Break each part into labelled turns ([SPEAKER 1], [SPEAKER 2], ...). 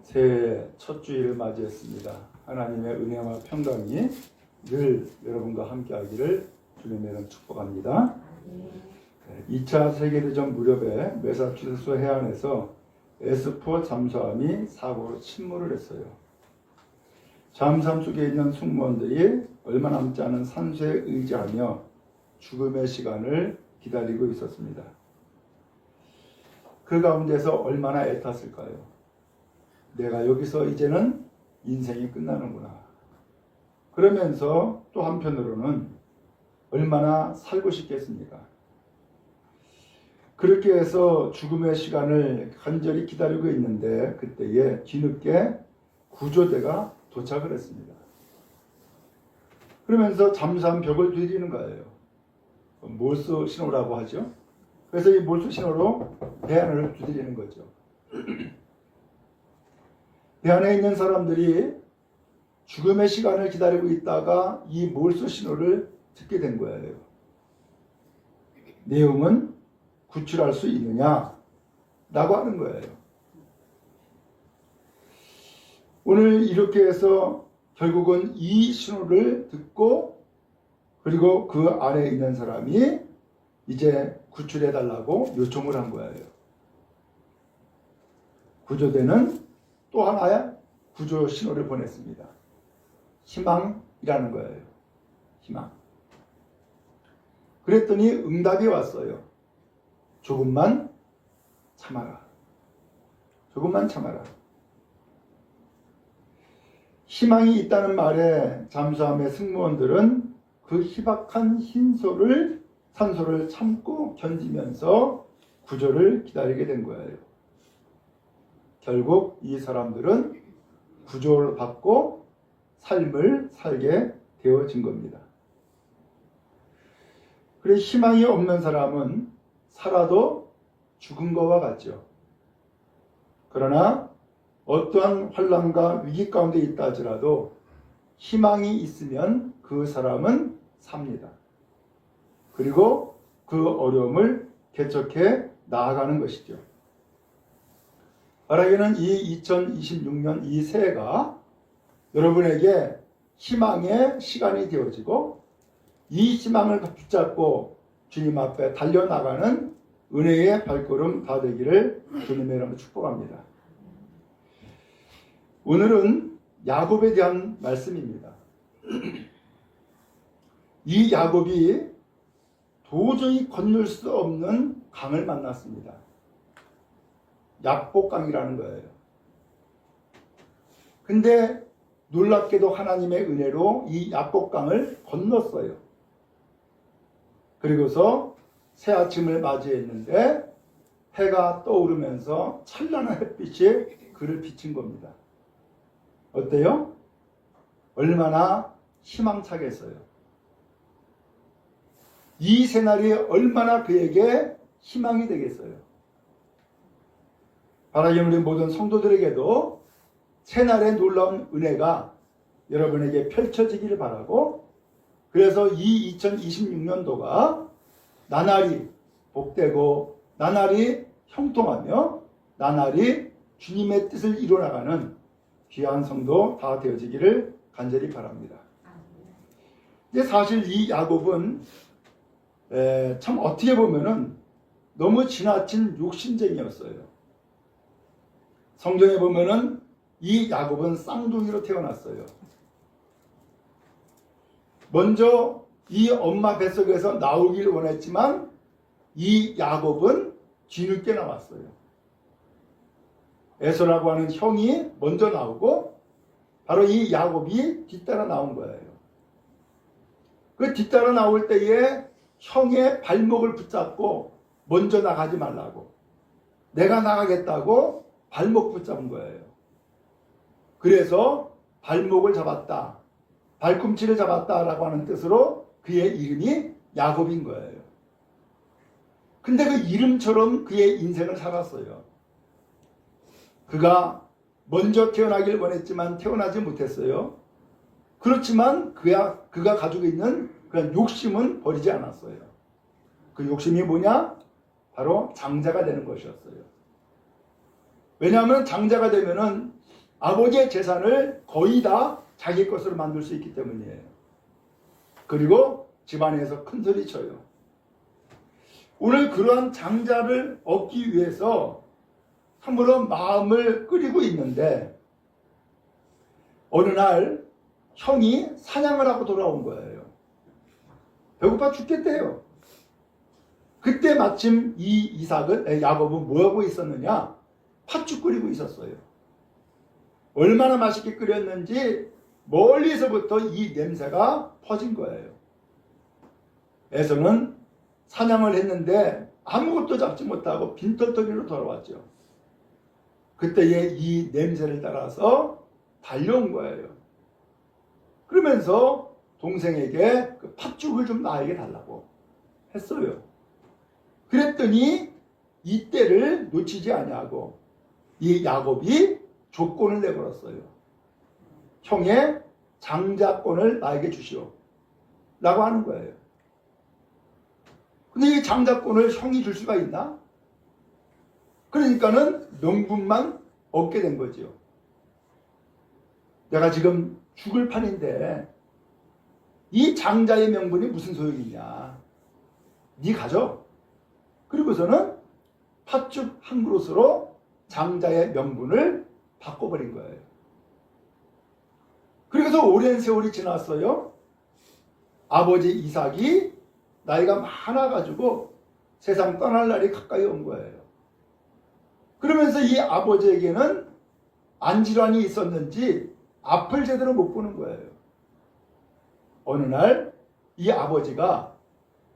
[SPEAKER 1] 새해 첫 주일을 맞이했습니다. 하나님의 은혜와 평강이 늘 여러분과 함께하기를 주님의 이름 축복합니다. 2차 세계대전 무렵에 매사추세츠 해안에서 S4 잠수함이 사고로 침몰을 했어요. 잠수함 속에 있는 승무원들이 얼마 남지 않은 산소에 의지하며 죽음의 시간을 기다리고 있었습니다. 그 가운데서 얼마나 애탔을까요? 내가 여기서 이제는 인생이 끝나는구나. 그러면서 또 한편으로는 얼마나 살고 싶겠습니까? 그렇게 해서 죽음의 시간을 간절히 기다리고 있는데 그때에 뒤늦게 구조대가 도착을 했습니다. 그러면서 잠수함 벽을 두드리는 거예요. 몰수 신호라고 하죠. 그래서 이 몰수 신호로 대안을 두드리는 거죠. 대안에 있는 사람들이 죽음의 시간을 기다리고 있다가 이 몰수 신호를 듣게 된 거예요. 내용은 구출할 수 있느냐? 라고 하는 거예요. 오늘 이렇게 해서 결국은 이 신호를 듣고 그리고 그 아래에 있는 사람이 이제 구출해달라고 요청을 한 거예요. 구조대는 또 하나의 구조 신호를 보냈습니다. 희망이라는 거예요. 희망. 그랬더니 응답이 왔어요. 조금만 참아라. 조금만 참아라. 희망이 있다는 말에 잠수함의 승무원들은 그 희박한 산소를 참고 견디면서 구조를 기다리게 된 거예요. 결국 이 사람들은 구조를 받고 삶을 살게 되어진 겁니다. 그래서 희망이 없는 사람은 살아도 죽은 것과 같죠. 그러나 어떠한 환난과 위기 가운데 있다 하더라도 희망이 있으면 그 사람은 삽니다. 그리고 그 어려움을 개척해 나아가는 것이죠. 바라기는 이 2026년 이 새해가 여러분에게 희망의 시간이 되어지고 이 희망을 붙잡고 주님 앞에 달려나가는 은혜의 발걸음 다 되기를 주님의 이름으로 축복합니다. 오늘은 야곱에 대한 말씀입니다. 이 야곱이 도저히 건널 수 없는 강을 만났습니다. 약복강이라는 거예요. 근데 놀랍게도 하나님의 은혜로 이 약복강을 건넜어요. 그리고서 새 아침을 맞이했는데 해가 떠오르면서 찬란한 햇빛이 그를 비친 겁니다. 어때요? 얼마나 희망차겠어요. 이 새날이 얼마나 그에게 희망이 되겠어요. 하나님 우리 모든 성도들에게도 새날의 놀라운 은혜가 여러분에게 펼쳐지기를 바라고 그래서 이 2026년도가 나날이 복되고 나날이 형통하며 나날이 주님의 뜻을 이루어나가는 귀한 성도 다 되어지기를 간절히 바랍니다. 이제 사실 이 야곱은 참 어떻게 보면은 너무 지나친 욕심쟁이였어요. 성경에 보면은 이 야곱은 쌍둥이로 태어났어요. 먼저 이 엄마 뱃속에서 나오기를 원했지만 이 야곱은 뒤늦게 나왔어요. 에서라고 하는 형이 먼저 나오고 바로 이 야곱이 뒤따라 나온 거예요. 그 뒤따라 나올 때에 형의 발목을 붙잡고 먼저 나가지 말라고 내가 나가겠다고 발목 붙잡은 거예요. 그래서 발목을 잡았다. 발꿈치를 잡았다라고 하는 뜻으로 그의 이름이 야곱인 거예요. 근데 그 이름처럼 그의 인생을 살았어요. 그가 먼저 태어나길 원했지만 태어나지 못했어요. 그렇지만 그가 가지고 있는 그런 욕심은 버리지 않았어요. 그 욕심이 뭐냐? 바로 장자가 되는 것이었어요. 왜냐하면 장자가 되면은 아버지의 재산을 거의 다 자기 것으로 만들 수 있기 때문이에요. 그리고 집안에서 큰 소리 쳐요. 오늘 그러한 장자를 얻기 위해서 참으로 마음을 끓이고 있는데 어느 날 형이 사냥을 하고 돌아온 거예요. 배고파 죽겠대요. 그때 마침 이 야곱은 뭐하고 있었느냐? 팥죽 끓이고 있었어요. 얼마나 맛있게 끓였는지 멀리서부터 이 냄새가 퍼진 거예요. 에서는 사냥을 했는데 아무것도 잡지 못하고 빈털터리로 돌아왔죠. 그때에 이 냄새를 따라서 달려온 거예요. 그러면서 동생에게 그 팥죽을 좀 나에게 달라고 했어요. 그랬더니 이때를 놓치지 아니하고 이 야곱이 조건을 내걸었어요. 형의 장자권을 나에게 주시오 라고 하는 거예요. 근데 이 장자권을 형이 줄 수가 있나? 그러니까는 명분만 얻게 된 거지요. 내가 지금 죽을 판인데 이 장자의 명분이 무슨 소용이 있냐? 네 가져. 그리고서는 팥죽 한 그릇으로 장자의 명분을 바꿔버린 거예요. 그래서 오랜 세월이 지났어요. 아버지 이삭이 나이가 많아가지고 세상 떠날 날이 가까이 온 거예요. 그러면서 이 아버지에게는 안질환이 있었는지 앞을 제대로 못 보는 거예요. 어느 날 이 아버지가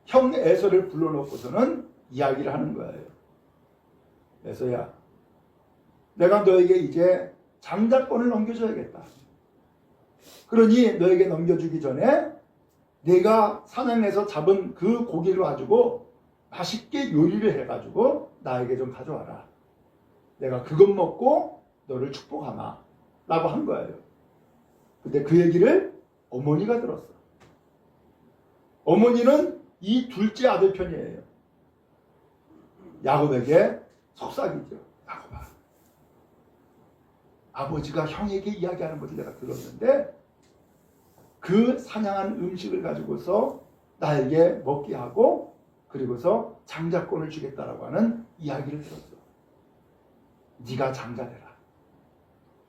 [SPEAKER 1] 형 에서를 불러놓고서는 이야기를 하는 거예요. 에서야, 내가 너에게 이제 장자권을 넘겨줘야겠다. 그러니 너에게 넘겨주기 전에 내가 사냥해서 잡은 그 고기를 가지고 맛있게 요리를 해가지고 나에게 좀 가져와라. 내가 그것 먹고 너를 축복하마 라고 한 거예요. 근데 그 얘기를 어머니가 들었어. 어머니는 이 둘째 아들 편이에요. 야곱에게 속삭이죠. 야곱아, 아버지가 형에게 이야기하는 것을 내가 들었는데 그 사냥한 음식을 가지고서 나에게 먹게 하고 그리고서 장자권을 주겠다라고 하는 이야기를 들었어. 네가 장자되라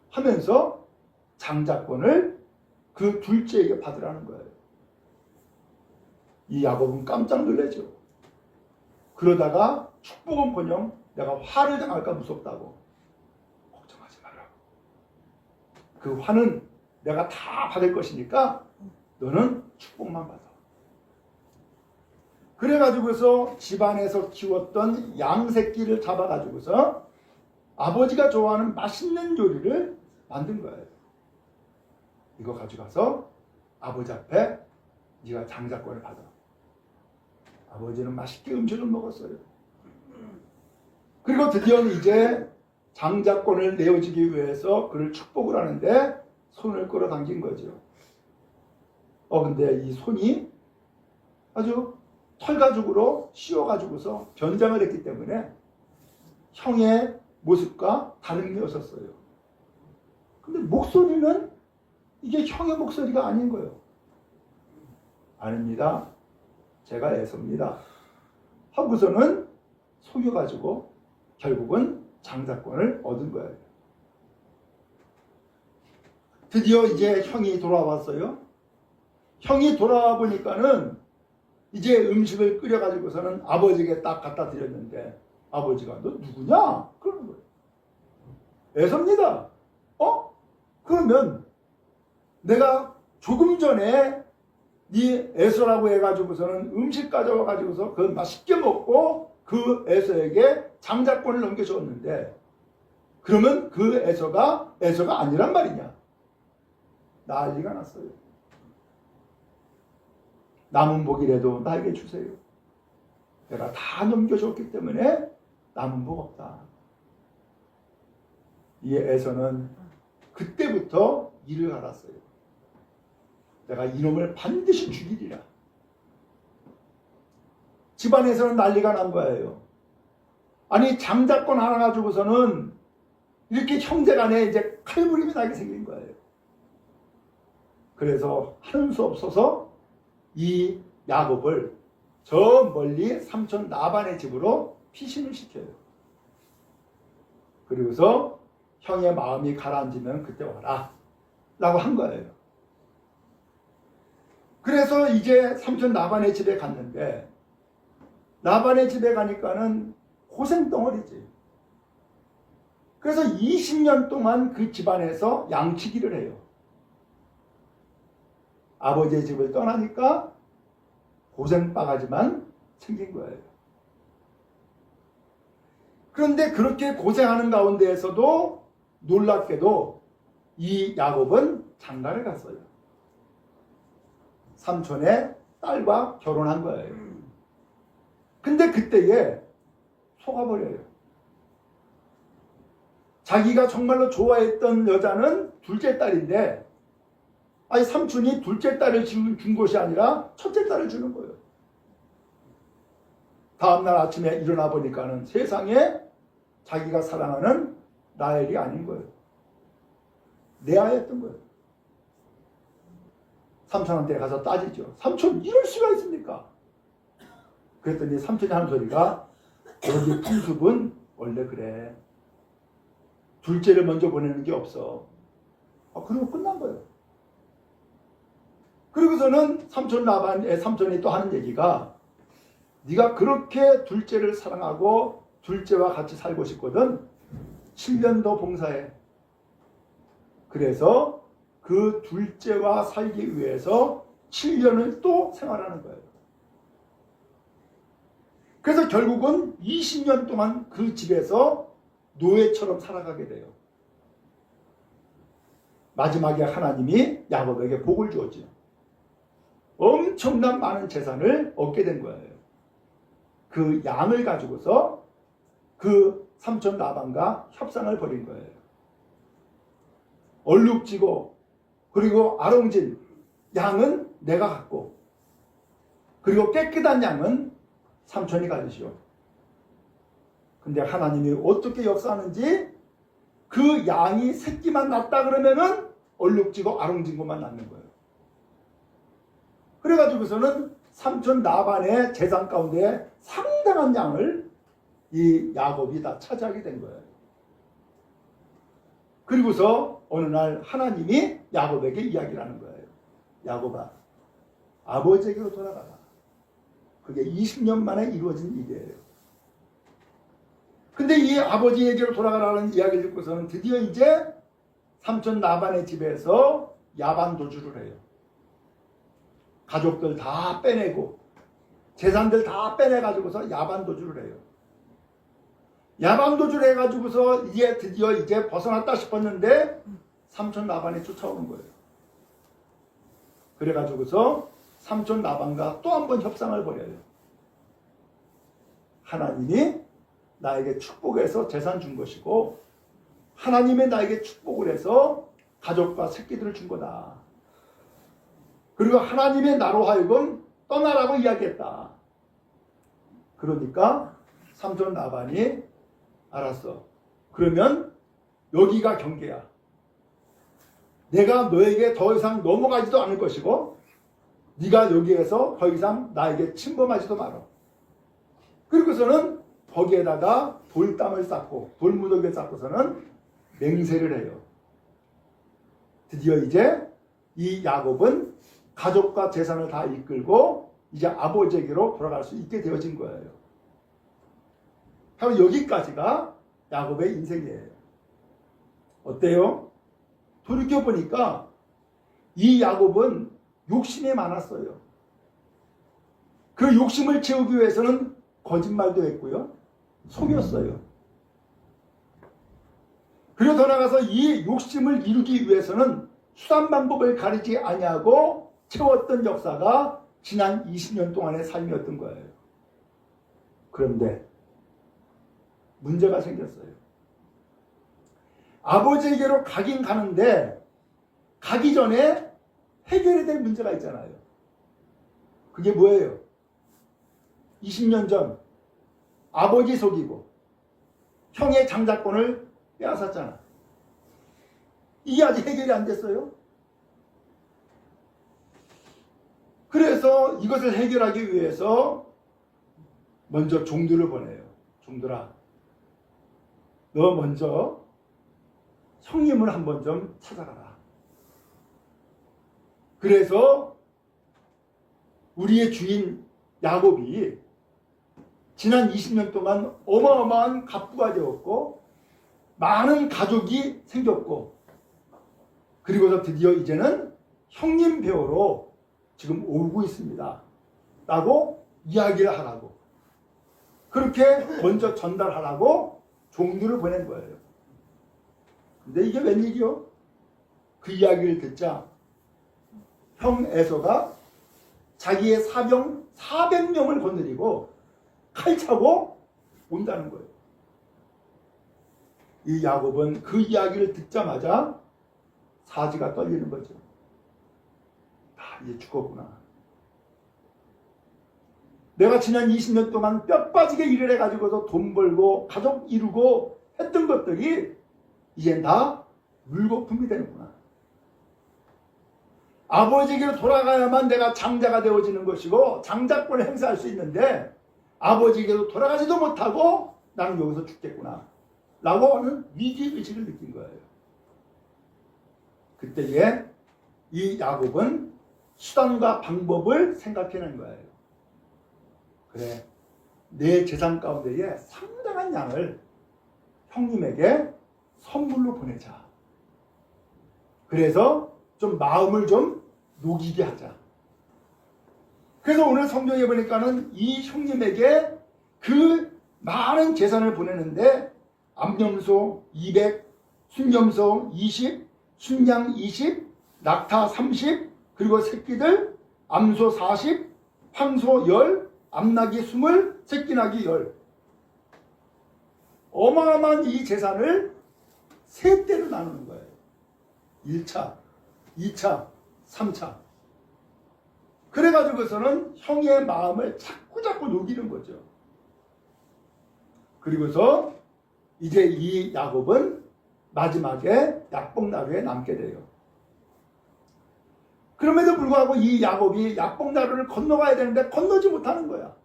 [SPEAKER 1] 하면서 장자권을 그 둘째에게 받으라는 거예요. 이 야곱은 깜짝 놀라죠. 그러다가 축복은커녕 내가 화를 당할까 무섭다고. 걱정하지 마라. 그 화는 내가 다 받을 것이니까 너는 축복만 받아. 그래가지고서 집안에서 키웠던 양 새끼를 잡아가지고서 아버지가 좋아하는 맛있는 요리를 만든 거예요. 이거 가져가서 아버지 앞에 네가 장자권을 받아. 아버지는 맛있게 음식을 먹었어요. 그리고 드디어 이제 장자권을 내어주기 위해서 그를 축복을 하는데 손을 끌어당긴 거죠. 근데 이 손이 아주 털가죽으로 씌워가지고서 변장을 했기 때문에 형의 모습과 다른 게 없었어요. 근데 목소리는 이게 형의 목소리가 아닌 거예요. 아닙니다. 제가 에서입니다. 하고서는 속여가지고 결국은 장자권을 얻은 거예요. 드디어 이제 형이 돌아왔어요. 형이 돌아와 보니까는 이제 음식을 끓여가지고서는 아버지에게 딱 갖다 드렸는데 아버지가 너 누구냐? 그러는 거예요. 에서입니다. 그러면 내가 조금 전에 네 에서라고 해가지고서는 음식 가져와가지고서 그 맛있게 먹고 그 에서에게 장자권을 넘겨줬는데 그러면 그 에서가 아니란 말이냐? 난리가 났어요. 남은 복이라도 나에게 주세요. 내가 다 넘겨줬기 때문에 남은 복 없다. 이 에서는 그때부터 일을 알았어요. 내가 이놈을 반드시 죽이리라. 집안에서는 난리가 난 거예요. 아니 장자권 하나 가지고서는 이렇게 형제간에 이제 칼부림이 나게 생긴 거예요. 그래서 하는 수 없어서 이 야곱을 저 멀리 삼촌 라반의 집으로 피신을 시켜요. 그리고서 형의 마음이 가라앉으면 그때 와라 라고 한 거예요. 그래서 이제 삼촌 라반의 집에 갔는데, 라반의 집에 가니까는 고생덩어리지. 그래서 20년 동안 그 집안에서 양치기를 해요. 아버지의 집을 떠나니까 고생바가지만 생긴 거예요. 그런데 그렇게 고생하는 가운데에서도 놀랍게도 이 야곱은 장가를 갔어요. 삼촌의 딸과 결혼한 거예요. 근데 그때에 속아버려요. 자기가 정말로 좋아했던 여자는 둘째 딸인데, 아니 삼촌이 둘째 딸을 준 것이 아니라 첫째 딸을 주는 거예요. 다음날 아침에 일어나 보니까는 세상에 자기가 사랑하는 라헬이 아닌 거예요. 레아였던 거예요. 삼촌한테 가서 따지죠. 삼촌 이럴 수가 있습니까? 그랬더니 삼촌이 하는 소리가, 여기 풍습은 원래 그래. 둘째를 먼저 보내는 게 없어. 그리고 끝난 거예요. 그리고서는 삼촌이 또 하는 얘기가, 네가 그렇게 둘째를 사랑하고 둘째와 같이 살고 싶거든 7년 더 봉사해. 그래서 그 둘째와 살기 위해서 7년을 또 생활하는 거예요. 그래서 결국은 20년 동안 그 집에서 노예처럼 살아가게 돼요. 마지막에 하나님이 야곱에게 복을 주었죠. 엄청난 많은 재산을 얻게 된 거예요. 그 양을 가지고서 그 삼촌 라반과 협상을 벌인 거예요. 얼룩지고 그리고 아롱진 양은 내가 갖고, 그리고 깨끗한 양은 삼촌이 가지시오. 근데 하나님이 어떻게 역사하는지, 그 양이 새끼만 낳았다 그러면은 얼룩지고 아롱진 것만 낳는 거예요. 그래가지고서는 삼촌 라반의 재산 가운데 상당한 양을 이 야곱이 다 차지하게 된 거예요. 그리고서 어느 날 하나님이 야곱에게 이야기를 하는 거예요. 야곱아, 아버지에게로 돌아가라. 그게 20년 만에 이루어진 일이에요. 근데 이 아버지에게로 돌아가라는 이야기를 듣고서는 드디어 이제 삼촌 라반의 집에서 야반 도주를 해요. 가족들 다 빼내고 재산들 다 빼내가지고서 야반 도주를 해요. 야반 도주를 해가지고서 이제 드디어 이제 벗어났다 싶었는데 삼촌 라반이 쫓아오는 거예요. 그래가지고서 삼촌 라반과 또 한 번 협상을 벌여요. 하나님이 나에게 축복해서 재산 준 것이고, 하나님이 나에게 축복을 해서 가족과 새끼들을 준 거다. 그리고 하나님의 나로 하여금 떠나라고 이야기했다. 그러니까 삼촌 라반이 알았어. 그러면 여기가 경계야. 내가 너에게 더 이상 넘어가지도 않을 것이고, 네가 여기에서 더 이상 나에게 침범하지도 마라. 그리고서는 거기에다가 돌담을 쌓고 돌무더기를 쌓고서는 맹세를 해요. 드디어 이제 이 야곱은 가족과 재산을 다 이끌고 이제 아버지에게로 돌아갈 수 있게 되어진 거예요. 바로 여기까지가 야곱의 인생이에요. 어때요? 돌이켜보니까 이 야곱은 욕심이 많았어요. 그 욕심을 채우기 위해서는 거짓말도 했고요. 속였어요. 그리고 더 나아가서 이 욕심을 이루기 위해서는 수단 방법을 가리지 아니하고 채웠던 역사가 지난 20년 동안의 삶이었던 거예요. 그런데 문제가 생겼어요. 아버지에게로 가긴 가는데 가기 전에 해결해야 될 문제가 있잖아요. 그게 뭐예요? 20년 전 아버지 속이고 형의 장자권을 빼앗았잖아. 이게 아직 해결이 안 됐어요. 그래서 이것을 해결하기 위해서 먼저 종들을 보내요. 종들아, 너 먼저 형님을 한번 좀 찾아가라. 그래서 우리의 주인 야곱이 지난 20년 동안 어마어마한 갑부가 되었고 많은 가족이 생겼고, 그리고서 드디어 이제는 형님 배우로 지금 오고 있습니다 라고 이야기를 하라고, 그렇게 먼저 전달하라고 종들을 보낸 거예요. 근데 이게 웬일이요? 그 이야기를 듣자 형 에서가 자기의 사병 400명을 거느리고 칼 차고 온다는 거예요. 이 야곱은 그 이야기를 듣자마자 사지가 떨리는 거죠. 이제 죽었구나. 내가 지난 20년 동안 뼈 빠지게 일을 해가지고서 돈 벌고 가족 이루고 했던 것들이 이제 다 물거품이 되는구나. 아버지에게로 돌아가야만 내가 장자가 되어지는 것이고 장자권을 행사할 수 있는데 아버지에게로 돌아가지도 못하고 나는 여기서 죽겠구나 라고 하는 위기의식을 느낀 거예요. 그때에 이 야곱은 수단과 방법을 생각해낸 거예요. 그래, 내 재산 가운데에 상당한 양을 형님에게 선물로 보내자. 그래서 좀 마음을 좀 녹이게 하자. 그래서 오늘 성경에 보니까는 이 형님에게 그 많은 재산을 보내는데 암염소 200, 순염소 20, 순양 20, 낙타 30, 그리고 새끼들 암소 40, 황소 10, 암나귀 20, 새끼나귀 10. 어마어마한 이 재산을 세 대로 나누는 거예요. 1차, 2차, 3차. 그래가지고서는 형의 마음을 자꾸 녹이는 거죠. 그리고서 이제 이 야곱은 마지막에 약복나루에 남게 돼요. 그럼에도 불구하고 이 야곱이 약복나루를 건너가야 되는데 건너지 못하는 거야.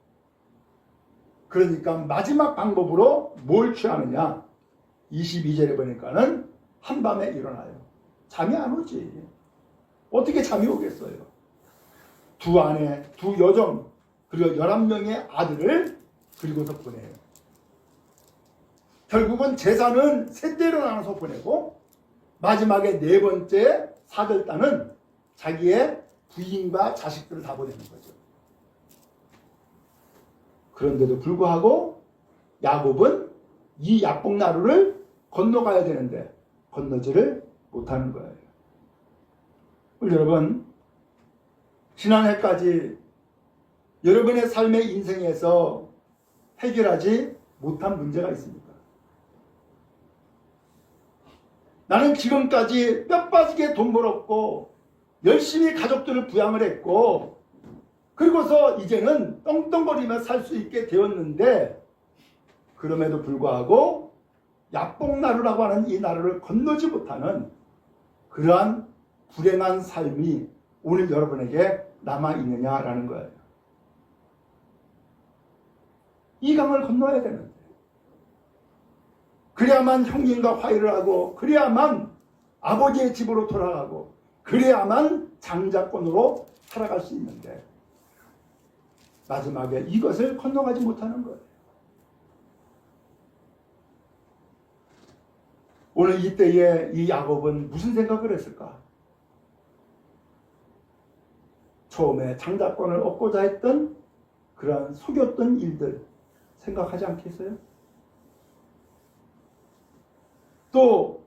[SPEAKER 1] 그러니까 마지막 방법으로 뭘 취하느냐. 22절에 보니까는 한밤에 일어나요. 잠이 안 오지. 어떻게 잠이 오겠어요. 두 아내, 두 여종, 그리고 11명의 아들을 그리고서 보내요. 결국은 재산은 세 대로 나눠서 보내고 마지막에 네 번째 사들단은 자기의 부인과 자식들을 다 보내는 거죠. 그런데도 불구하고 야곱은 이 약복나루를 건너가야 되는데 건너지를 못하는 거예요. 여러분, 지난해까지 여러분의 삶의 인생에서 해결하지 못한 문제가 있습니까? 나는 지금까지 뼈 빠지게 돈 벌었고 열심히 가족들을 부양을 했고 그리고서 이제는 떵떵거리며 살 수 있게 되었는데 그럼에도 불구하고 약복나루라고 하는 이 나루를 건너지 못하는 그러한 불행한 삶이 오늘 여러분에게 남아있느냐라는 거예요. 이 강을 건너야 되는데 그래야만 형님과 화해를 하고 그래야만 아버지의 집으로 돌아가고 그래야만 장자권으로 살아갈 수 있는데 마지막에 이것을 건너가지 못하는 거예요. 오늘 이때에 이 야곱은 무슨 생각을 했을까? 처음에 장자권을 얻고자 했던 그러한 속였던 일들 생각하지 않겠어요? 또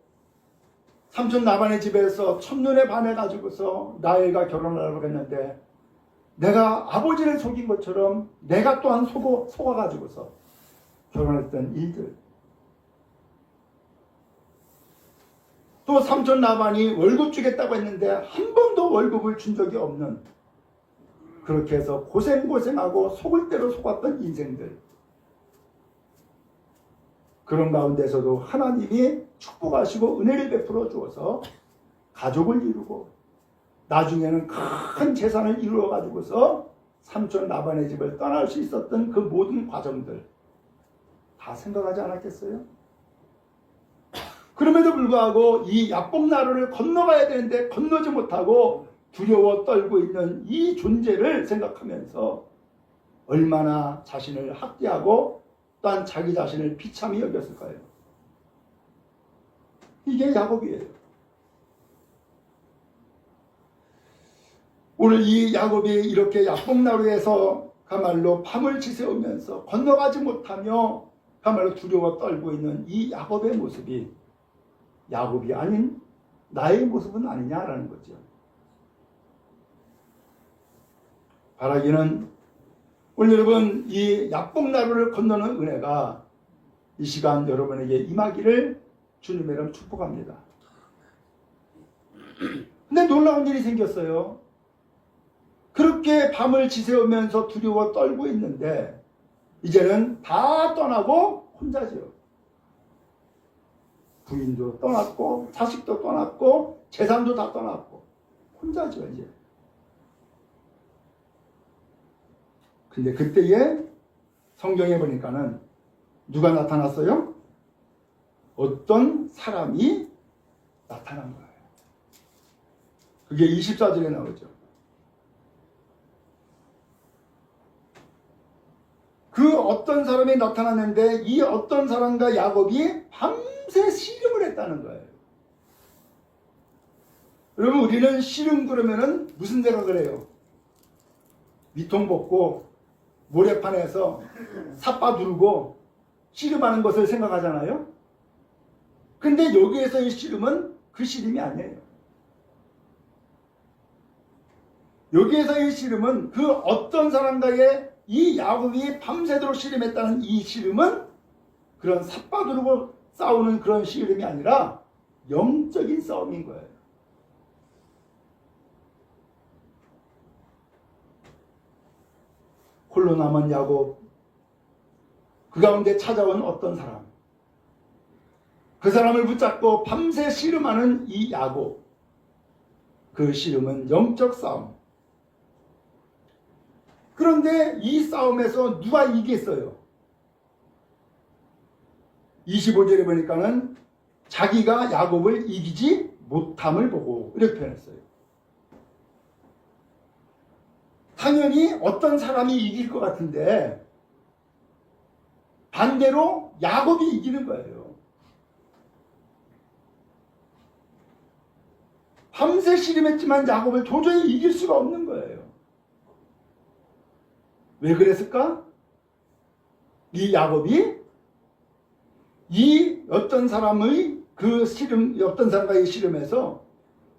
[SPEAKER 1] 삼촌 라반의 집에서 첫눈에 반해가지고서 라헬과 결혼하려고 했는데 내가 아버지를 속인 것처럼 내가 또한 속아가지고서 결혼했던 일들. 또 삼촌 라반이 월급 주겠다고 했는데 한 번도 월급을 준 적이 없는, 그렇게 해서 고생하고 속을 대로 속았던 인생들. 그런 가운데서도 하나님이 축복하시고 은혜를 베풀어 주어서 가족을 이루고 나중에는 큰 재산을 이루어 가지고서 삼촌 라반의 집을 떠날 수 있었던 그 모든 과정들 다 생각하지 않았겠어요? 그럼에도 불구하고 이 야복 나루를 건너가야 되는데 건너지 못하고 두려워 떨고 있는 이 존재를 생각하면서 얼마나 자신을 학대하고 또한 자기 자신을 비참히 여겼을까요? 이게 야곱이에요. 오늘 이 야곱이 이렇게 야복나루에서 그야말로 밤을 지새우면서 건너가지 못하며 그야말로 두려워 떨고 있는 이 야곱의 모습이 야곱이 아닌 나의 모습은 아니냐라는 거죠. 바라기는 오늘 여러분 이 야복나루를 건너는 은혜가 이 시간 여러분에게 임하기를 주님의 이름 축복합니다. 근데 놀라운 일이 생겼어요. 그렇게 밤을 지새우면서 두려워 떨고 있는데 이제는 다 떠나고 혼자죠. 부인도 떠났고 자식도 떠났고 재산도 다 떠났고 혼자죠 이제. 근데 그때에 성경에 보니까는 누가 나타났어요? 어떤 사람이 나타난 거예요. 그게 24절에 나오죠. 그 어떤 사람이 나타났는데 이 어떤 사람과 야곱이 밤새 씨름을 했다는 거예요. 여러분 우리는 씨름 그러면은 무슨 생각을 해요? 위통 벗고 모래판에서 삿바 두르고 씨름하는 것을 생각하잖아요. 근데 여기에서의 씨름은 그 씨름이 아니에요. 여기에서의 씨름은 그 어떤 사람과의 이 야곱이 밤새도록 씨름했다는 이 씨름은 그런 삿바 두르고 싸우는 그런 씨름이 아니라 영적인 싸움인 거예요. 홀로 남은 야곱, 그 가운데 찾아온 어떤 사람, 그 사람을 붙잡고 밤새 씨름하는 이 야곱, 그 씨름은 영적 싸움. 그런데 이 싸움에서 누가 이겼어요? 25절에 보니까는 자기가 야곱을 이기지 못함을 보고 이렇게 표현했어요. 당연히 어떤 사람이 이길 것 같은데 반대로 야곱이 이기는 거예요. 밤새 씨름했지만 야곱을 도저히 이길 수가 없는 거예요. 왜 그랬을까? 이 야곱이 이 어떤 사람의 그 씨름, 어떤 사람과의 씨름에서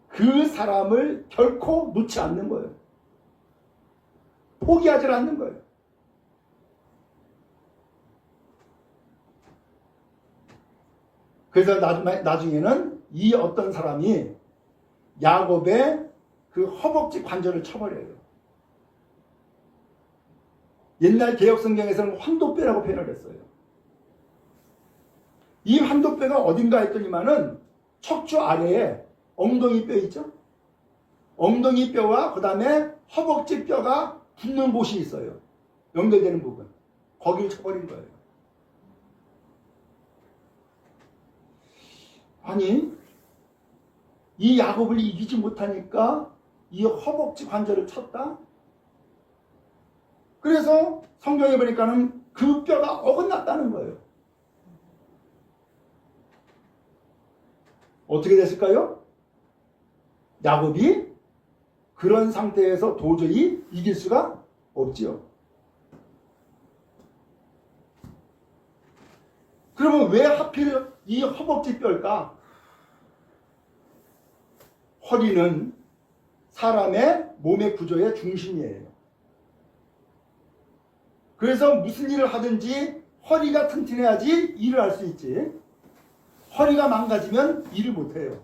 [SPEAKER 1] 그 사람을 결코 놓지 않는 거예요. 포기하지 않는 거예요. 그래서 나중에는 이 어떤 사람이 야곱의 그 허벅지 관절을 쳐버려요. 옛날 개혁성경에서는 환도뼈라고 표현을 했어요. 이 환도뼈가 어딘가 했더니만은 척추 아래에 엉덩이 뼈 있죠? 엉덩이 뼈와 그 다음에 허벅지 뼈가 붙는 곳이 있어요. 연결되는 부분. 거기를 쳐버린 거예요. 아니, 이 야곱을 이기지 못하니까 이 허벅지 관절을 쳤다? 그래서 성경에 보니까는 그 뼈가 어긋났다는 거예요. 어떻게 됐을까요? 야곱이 그런 상태에서 도저히 이길 수가 없지요. 그러면 왜 하필 이 허벅지 뼈일까? 허리는 사람의 몸의 구조의 중심이에요. 그래서 무슨 일을 하든지 허리가 튼튼해야지 일을 할 수 있지. 허리가 망가지면 일을 못해요.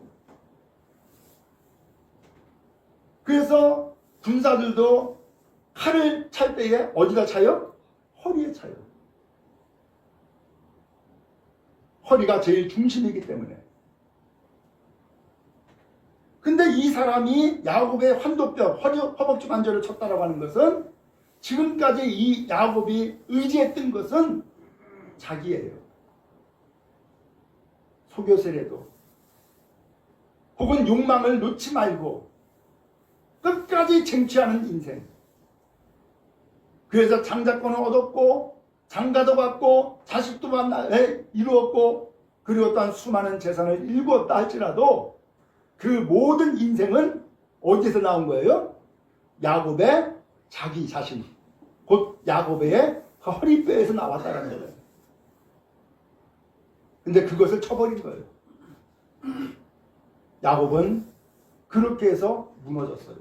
[SPEAKER 1] 그래서 군사들도 칼을 찰 때에 어디다 차요? 허리에 차요. 허리가 제일 중심이기 때문에. 근데 이 사람이 야곱의 환도뼈, 허벅지 관절을 쳤다라고 하는 것은 지금까지 이 야곱이 의지했던 것은 자기예요. 속여서라도 혹은 욕망을 놓지 말고 끝까지 쟁취하는 인생. 그래서 장자권을 얻었고 장가도 받고 자식도 이루었고 그리고 또한 수많은 재산을 일구었다 할지라도 그 모든 인생은 어디서 나온 거예요? 야곱의 자기 자신, 곧 야곱의 허리뼈에서 나왔다는 거예요. 근데 그것을 쳐버린 거예요. 야곱은 그렇게 해서 무너졌어요.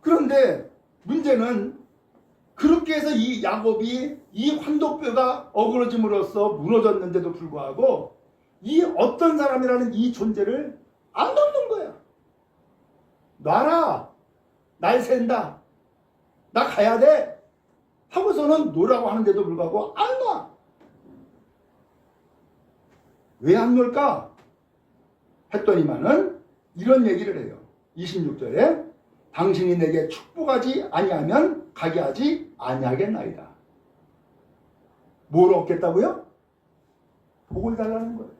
[SPEAKER 1] 그런데 문제는 그렇게 해서 이 야곱이 이 환도뼈가 어그러짐으로써 무너졌는데도 불구하고 이 어떤 사람이라는 이 존재를 안 놓는 거야. 놔라. 날 샌다. 나 가야 돼. 하고서는 놓으라고 하는데도 불구하고 안 놔. 왜 안 놓을까? 했더니만은 이런 얘기를 해요. 26절에 당신이 내게 축복하지 아니하면 가게 하지 아니하겠나이다. 뭘 얻겠다고요? 복을 달라는 거예요.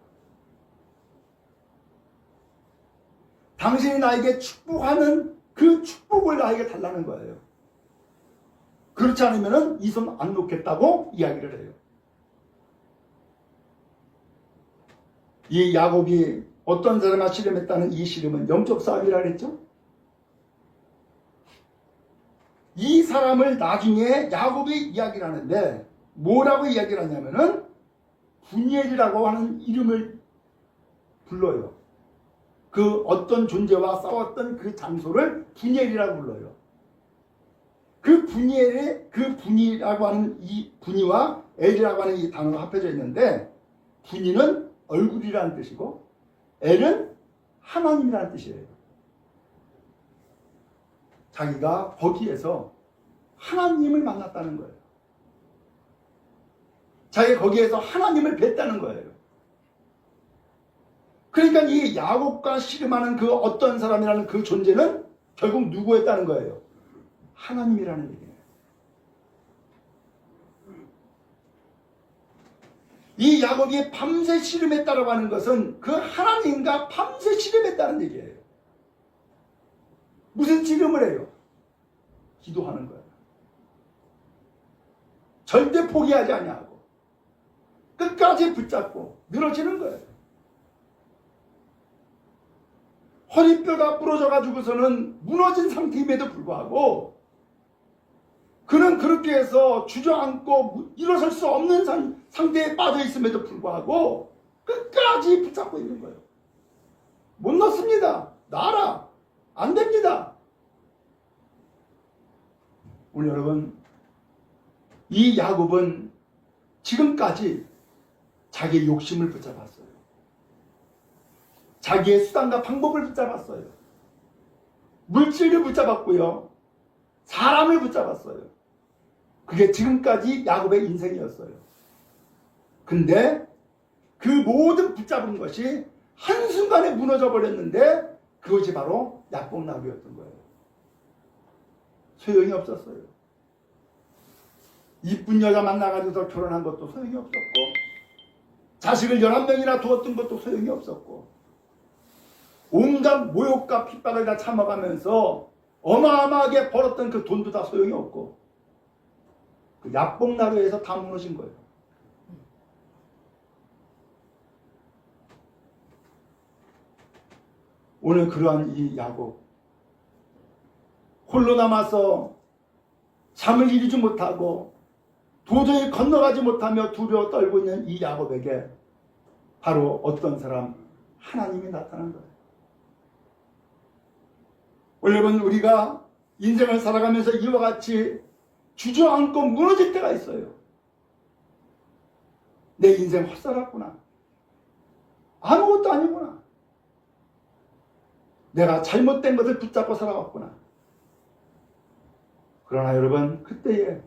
[SPEAKER 1] 당신이 나에게 축복하는 그 축복을 나에게 달라는 거예요. 그렇지 않으면 이 손 안 놓겠다고 이야기를 해요. 이 야곱이 어떤 사람과 씨름했다는 이 씨름은 영적 싸움이라 그랬죠? 이 사람을 나중에 야곱이 이야기를 하는데 뭐라고 이야기를 하냐면은 분이엘이라고 하는 이름을 불러요. 그 어떤 존재와 싸웠던 그 장소를 분이엘이라고 불러요. 그 분이엘의 그 분이라고 하는 이 분이와 엘이라고 하는 이 단어가 합해져 있는데 분이는 얼굴이라는 뜻이고 엘은 하나님이라는 뜻이에요. 자기가 거기에서 하나님을 만났다는 거예요. 자기가 거기에서 하나님을 뵀다는 거예요. 그러니까 이 야곱과 씨름하는 그 어떤 사람이라는 그 존재는 결국 누구였다는 거예요? 하나님이라는 얘기예요. 이 야곱이 밤새 씨름했다라고 하는 것은 그 하나님과 밤새 씨름했다는 얘기예요. 무슨 씨름을 해요? 기도하는 거예요. 절대 포기하지 아니하고 끝까지 붙잡고 늘어지는 거예요. 허리뼈가 부러져 가지고서는 무너진 상태임에도 불구하고 그는 그렇게 해서 주저앉고 일어설 수 없는 상태에 빠져 있음에도 불구하고 끝까지 붙잡고 있는 거예요. 못 넣습니다. 놔라. 안 됩니다. 오늘 여러분, 이 야곱은 지금까지 자기의 욕심을 붙잡았어요. 자기의 수단과 방법을 붙잡았어요. 물질을 붙잡았고요. 사람을 붙잡았어요. 그게 지금까지 야곱의 인생이었어요. 근데 그 모든 붙잡은 것이 한순간에 무너져 버렸는데 그것이 바로 야곱나무였던 거예요. 소용이 없었어요. 이쁜 여자 만나가지고서 결혼한 것도 소용이 없었고 자식을 11명이나 두었던 것도 소용이 없었고 온갖 모욕과 핍박을 다 참아가면서 어마어마하게 벌었던 그 돈도 다 소용이 없고 그 야복나루에서 다 무너진 거예요. 오늘 그러한 이 야곱 홀로 남아서 잠을 이루지 못하고 도저히 건너가지 못하며 두려워 떨고 있는 이 야곱에게 바로 어떤 사람? 하나님이 나타난 거예요. 여러분, 우리가 인생을 살아가면서 이와 같이 주저앉고 무너질 때가 있어요. 내 인생 헛살았구나. 아무것도 아니구나. 내가 잘못된 것을 붙잡고 살아왔구나. 그러나 여러분, 그때에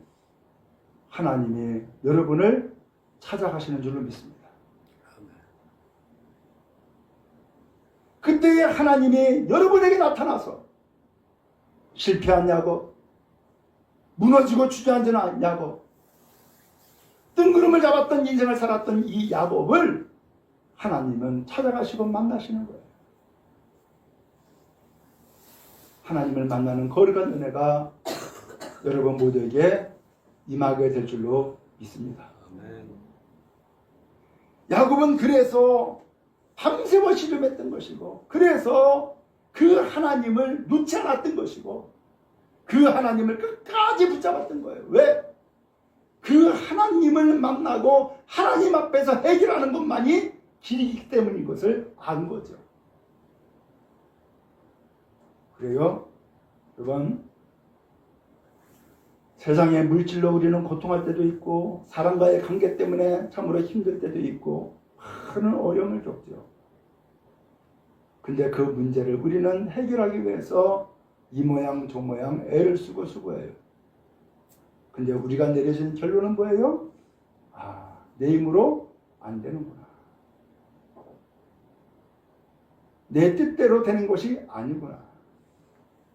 [SPEAKER 1] 하나님이 여러분을 찾아가시는 줄로 믿습니다. 그때에 하나님이 여러분에게 나타나서 실패한 야곱, 무너지고 주저앉은 야곱, 뜬구름을 잡았던 인생을 살았던 이 야곱을 하나님은 찾아가시고 만나시는 거예요. 하나님을 만나는 거룩한 은혜가 여러분 모두에게 임하게 될 줄로 믿습니다. 야곱은 그래서 밤새워 씨름했던 것이고, 그래서 그 하나님을 놓지 않았던 것이고, 그 하나님을 끝까지 붙잡았던 거예요. 왜? 그 하나님을 만나고 하나님 앞에서 해결하는 것만이 길이기 때문인 것을 안 거죠. 그래요? 여러분, 세상의 물질로 우리는 고통할 때도 있고, 사람과의 관계 때문에 참으로 힘들 때도 있고, 많은 어려움을 겪죠. 근데 그 문제를 우리는 해결하기 위해서 이 모양 저 모양 애를 쓰고 수고해요. 근데 우리가 내려진 결론은 뭐예요? 내 힘으로 안 되는구나. 내 뜻대로 되는 것이 아니구나.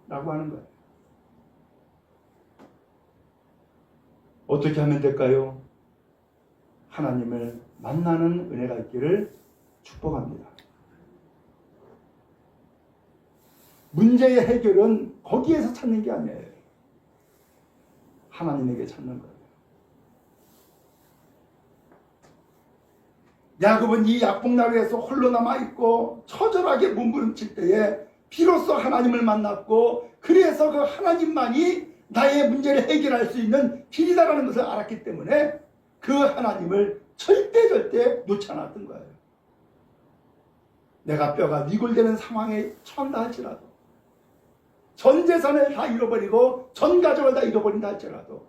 [SPEAKER 1] 라고 하는 거예요. 어떻게 하면 될까요? 하나님을 만나는 은혜가 있기를 축복합니다. 문제의 해결은 거기에서 찾는 게 아니에요. 하나님에게 찾는 거예요. 야곱은 이 약봉나루에서 홀로 남아있고 처절하게 몸부림칠 때에 비로소 하나님을 만났고, 그래서 그 하나님만이 나의 문제를 해결할 수 있는 길이다라는 것을 알았기 때문에 그 하나님을 절대 놓지 않았던 거예요. 내가 뼈가 위골되는 상황에 처한다 할지라도, 전 재산을 다 잃어버리고 전 가족을 다 잃어버린다 할지라도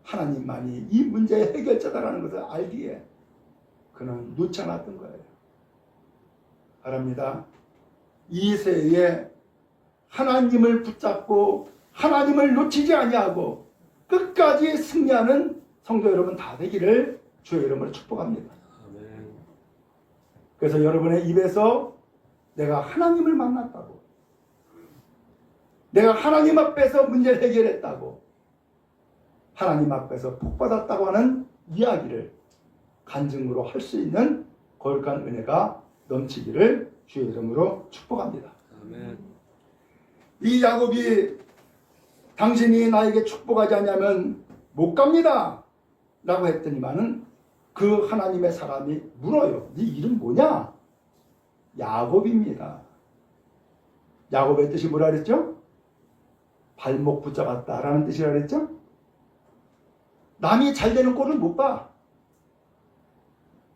[SPEAKER 1] 하나님만이 이 문제의 해결자다라는 것을 알기에 그는 놓지 않았던 거예요. 바랍니다. 이 세에 하나님을 붙잡고 하나님을 놓치지 아니하고 끝까지 승리하는 성도 여러분 다 되기를 주의 이름으로 축복합니다. 그래서 여러분의 입에서 내가 하나님을 만났다고, 내가 하나님 앞에서 문제를 해결했다고, 하나님 앞에서 복받았다고 하는 이야기를 간증으로 할 수 있는 거룩한 은혜가 넘치기를 주의 이름으로 축복합니다. 아멘. 이 야곱이 당신이 나에게 축복하지 않으면 못 갑니다 라고 했더니만은 그 하나님의 사람이 물어요. 네 이름 뭐냐? 야곱입니다. 야곱의 뜻이 뭐라 그랬죠? 발목 붙잡았다 라는 뜻이라 그랬죠? 남이 잘 되는 꼴을 못 봐.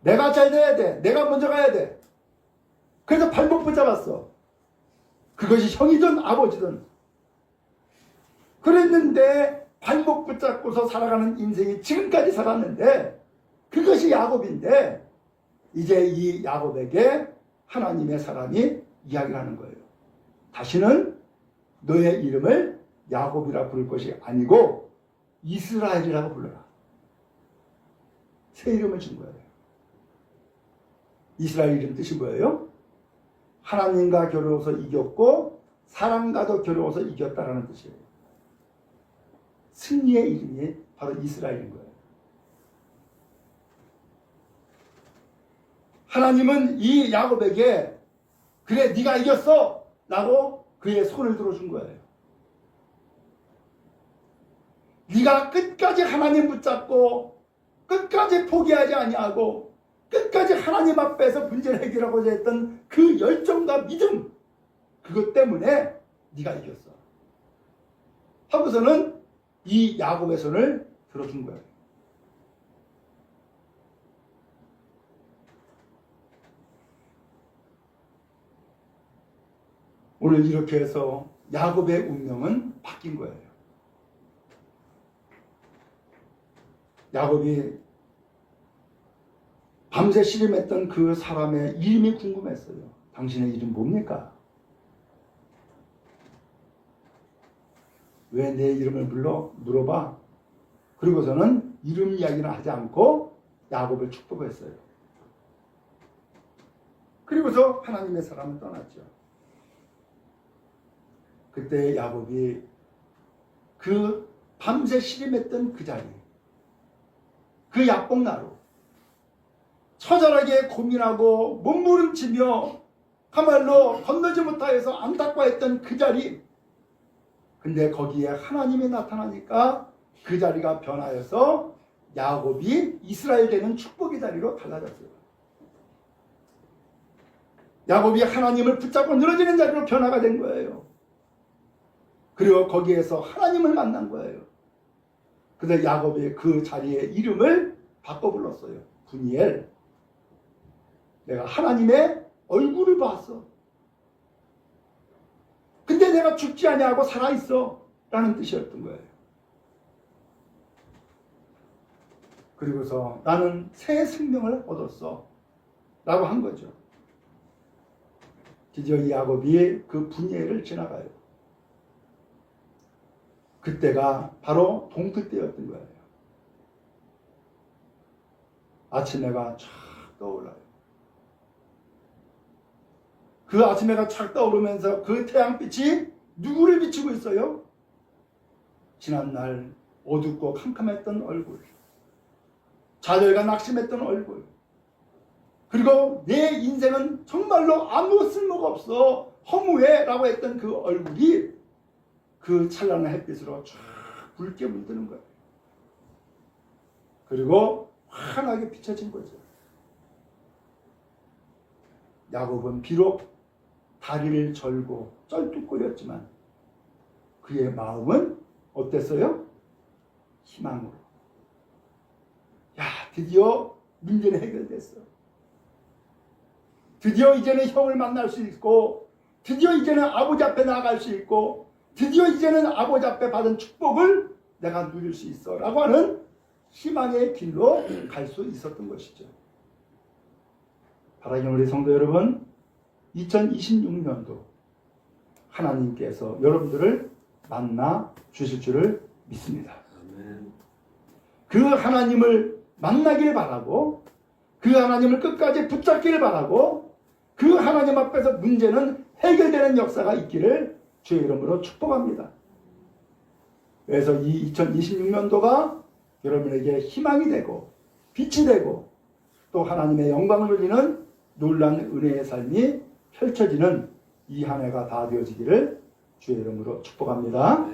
[SPEAKER 1] 내가 잘 돼야 돼. 내가 먼저 가야 돼. 그래서 발목 붙잡았어. 그것이 형이든 아버지든. 그랬는데 발목 붙잡고서 살아가는 인생이 지금까지 살았는데 그것이 야곱인데, 이제 이 야곱에게 하나님의 사람이 이야기를 하는 거예요. 다시는 너의 이름을 야곱이라 부를 것이 아니고 이스라엘이라고 불러라. 새 이름을 준 거예요. 이스라엘 이름 뜻이 뭐예요? 하나님과 겨루어서 이겼고 사람과도 겨루어서 이겼다라는 뜻이에요. 승리의 이름이 바로 이스라엘인 거예요. 하나님은 이 야곱에게 그래 네가 이겼어 라고 그의 손을 들어준 거예요. 네가 끝까지 하나님 붙잡고 끝까지 포기하지 아니하고 끝까지 하나님 앞에서 문제를 해결하고자 했던 그 열정과 믿음, 그것 때문에 네가 이겼어 하고서는 이 야곱의 손을 들어준 거예요. 오늘 이렇게 해서 야곱의 운명은 바뀐 거예요. 야곱이 밤새 씨름했던 그 사람의 이름이 궁금했어요. 당신의 이름 뭡니까? 왜 내 이름을 물어봐? 그리고서는 이름 이야기는 하지 않고 야곱을 축복했어요. 그리고서 하나님의 사람은 떠났죠. 그때 야곱이 그 밤새 씨름했던 그 자리, 그 약봉나루, 처절하게 고민하고 몸부림치며 가말로 건너지 못하여서 안타까워했던 그 자리, 근데 거기에 하나님이 나타나니까 그 자리가 변하여서 야곱이 이스라엘 되는 축복의 자리로 달라졌어요. 야곱이 하나님을 붙잡고 늘어지는 자리로 변화가 된 거예요. 그리고 거기에서 하나님을 만난 거예요. 그래서 야곱이 그 자리의 이름을 바꿔 불렀어요. 분이엘. 내가 하나님의 얼굴을 봤어. 근데 내가 죽지 아니하고 살아있어 라는 뜻이었던 거예요. 그리고서 나는 새 생명을 얻었어 라고 한 거죠. 드디어 이 야곱이 그 분이엘을 지나가요. 그때가 바로 동틀 때였던 거예요. 아침 해가 쫙 떠올라요. 그 아침 해가 쫙 떠오르면서 그 태양빛이 누구를 비추고 있어요? 지난날 어둡고 캄캄했던 얼굴, 좌절과 낙심했던 얼굴, 그리고 내 인생은 정말로 아무 쓸모가 없어 허무해 라고 했던 그 얼굴이 그 찬란한 햇빛으로 쫙 붉게 물드는 거예요. 그리고 환하게 비춰진 거죠. 야곱은 비록 다리를 절고 쩔뚝거렸지만 그의 마음은 어땠어요? 희망으로. 야, 드디어 문제는 해결됐어. 드디어 이제는 형을 만날 수 있고, 드디어 이제는 아버지 앞에 나갈 수 있고, 드디어 이제는 아버지 앞에 받은 축복을 내가 누릴 수 있어 라고 하는 희망의 길로 갈 수 있었던 것이죠. 사랑하는 우리 성도 여러분, 2026년도 하나님께서 여러분들을 만나 주실 줄을 믿습니다. 그 하나님을 만나길 바라고, 그 하나님을 끝까지 붙잡기를 바라고, 그 하나님 앞에서 문제는 해결되는 역사가 있기를 주의 이름으로 축복합니다. 그래서 이 2026년도가 여러분에게 희망이 되고 빛이 되고 또 하나님의 영광을 누리는 놀라운 은혜의 삶이 펼쳐지는 이 한 해가 다 되어지기를 주의 이름으로 축복합니다.